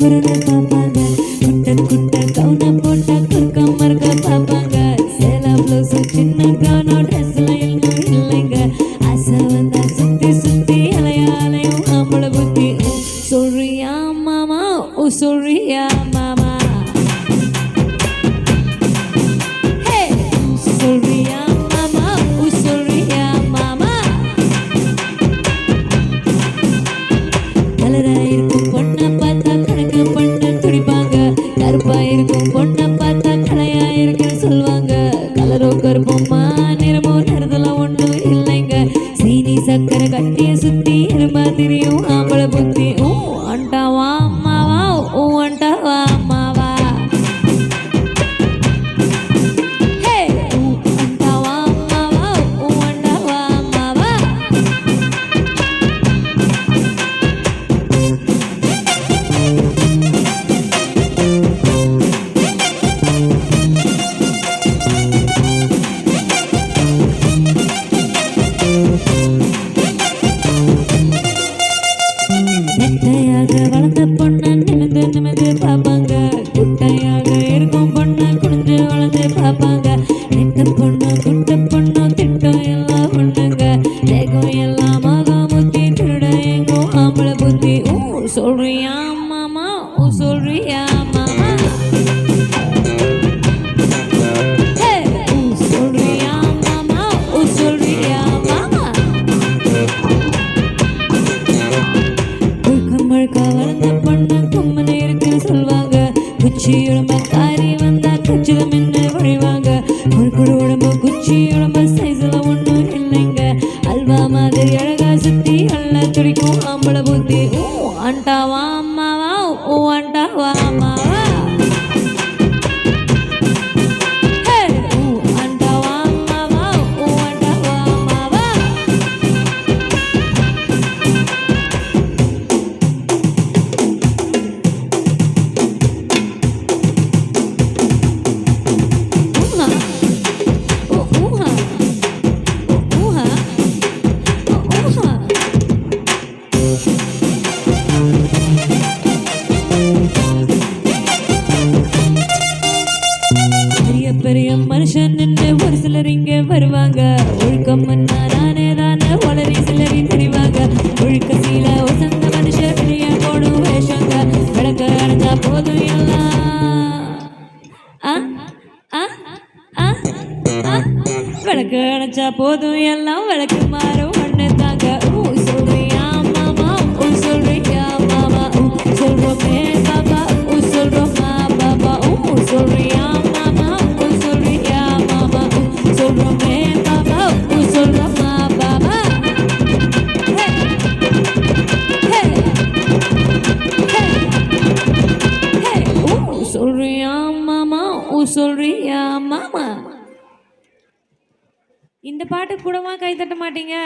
குறுகுறுன்னு பார்ப்பாங்க. குட்ட குட்ட கவுன போட்டா குறுக்க மறுக்க பார்ப்பாங்க. சேலா ப்ளவுஸ் சின்ன கவுனம் ட்ரெஸ்ல இன்னும் இல்லைங்க. ஆசை வந்தா சுத்தி சுத்தி அலையா அலையும் ஆம்பளை புத்தி. சொல்றியா மாமா ஓ சொல்றியா மாமா சொல்றியா மாமா ஓ சொல்றியா மாமா. கலரா இருக்கும் பொண்ணை பார்த்தா கணக்கு பண்ண துடிப்பாங்க. கருப்பா இருக்கும் பொண்ணை பார்த்தா கலையா இருக்குன்னு சொல்லுவாங்க. கலரோ கருப்பமா நிறமோ நிறத்துல ஒண்ணும் இல்லைங்க. சீனி சக்கரை கட்டிய சுத்தி இருமா தெரியும் ஆம்பளை புத்தி. அண்டாவா மாவா ஓ அண்டாவா மாவா அண்டாவா மாவா ஓ அண்டாவா மாவா. நெட்டையாக வளர்ந்த பொண்ணை நிமிந்து நிமிந்து பார்ப்பாங்க. குட்டையாக இருக்கும் பொண்ணை குனிஞ்சு வளர்ந்து பார்ப்பாங்க. நெட்ட பொண்ணு குட்ட பொண்ணு திட்டம் எல்லாம் பொண்ணுங்க. தேகம் எல்லாம் மகாமுத்தி திருட எங்கோ ஆம்பளை புத்தி. சொல்றியா மாமா ஓ சொல்றியா மாமா சொல்றியா மாமா ஓ சொல்றியா மாமா. முழுக்க வளர்ந்த பொண்ணு கும்மனை இருக்குன்னு சொல்லுவாங்க. குச்சி உடம்ப காரி வந்தா குச்சில மின்னு வழிவாங்க. குறுக்குடு உடம்பு குச்சி உடம்பு சைஸ்ல ஒண்ணும் இல்லைங்க. அல்வா மாதிரி அழகா சுத்தி அள்ள துடிக்கும் ஆம்பளை புத்தி. அண்டாவா அம்மாவா ஓ அண்டாவா அம்மாவா அண்டாவா அம்மாவா ஓ அண்டாவா அம்மாவா. பெரிய பெரிய மனுஷன் நின்று ஒரு சிலர் இங்க வருவாங்க. ஒழுக்கம் நானே தானே வளரி சிலரி தெரிவாங்க. ஒழுக்க சீல ஒசந்த மனுஷன் வெளிய போடும் வேஷங்க. விளக்க அடைஞ்சா போதும் எல்லாம் விளக்கு அடைச்சா போதும் எல்லாம் விளக்கு மாறும் ஒண்ணு தாங்க. சொல்றியா மாமா ஓ சொல்றியா மாமா சொல்றோமே பாபா ஓ சொல்றோமா பாபா சொல்றியா மாமா ஓ சொல்றியா மாமா சொல்றோமே பாபா ஓ சொல்றோமா பாபா. சொல்றியா மாமா ஓ சொல்றியா மாமா. இந்த பாட்டு கூடவா கை தட்ட மாட்டீங்க?